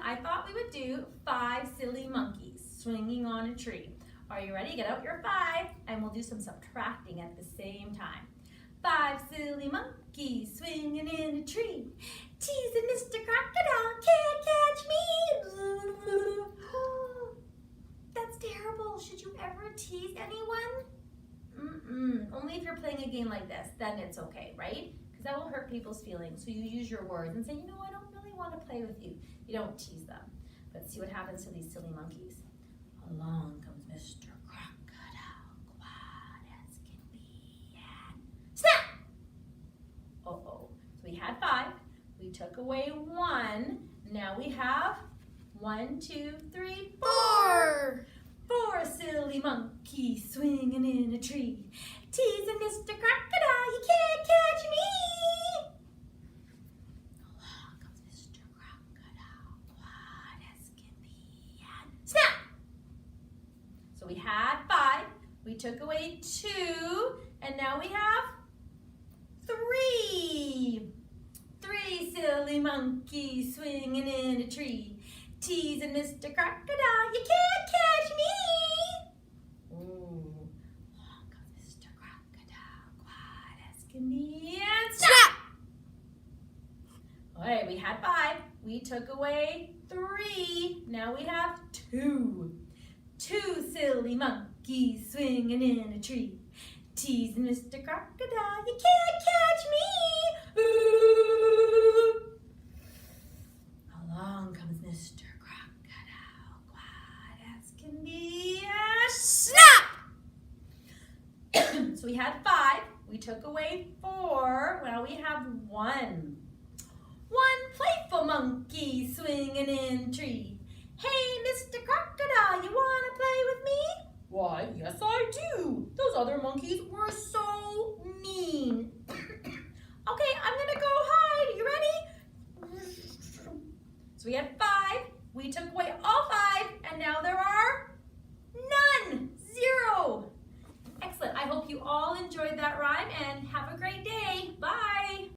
I thought we would do 5 silly monkeys swinging on a tree. Are you ready? Get out your 5 and we'll do some subtracting at the same time. 5 silly monkeys swinging in a tree. Teasing Mr. Crocodile, can't catch me. That's terrible. Should you ever tease anyone? Only if you're playing a game like this, then it's okay, right? Because that will hurt people's feelings. So you use your words and say, you know, I don't really want to play with you. You don't tease them. But see what happens to these silly monkeys. Along comes Mr. Crocodile, quiet as can be, and snap! Uh-oh. So we had 5. We took away 1. Now we have 1, 2, 3, 4. 4 silly monkeys swinging in a tree. Teasing Mr. Crocodile, you can't catch me. Along comes Mr. Crocodile, quiet as can be, and snap! So we had 5, we took away 2, and now we have 3. 3 silly monkeys swinging in a tree. Teasing Mr. Crocodile, you can't catch me. Ooh, along comes Mr. Crocodile, quiet as can be, and snap! All right, we had 5. We took away 3. Now we have 2. 2 silly monkeys swinging in a tree. Teasing Mr. Crocodile, you can't catch me. Ooh. Along comes Mr. Crocodile, quiet as can be, and snap! So we had 5, we took away 4, now we have 1. 1 playful monkey swinging in a tree. Hey, Mr. Crocodile, you wanna play with me? Why, yes I do. Those other monkeys were so mean. Okay, I'm gonna go hide. You ready? So we had 5, we took away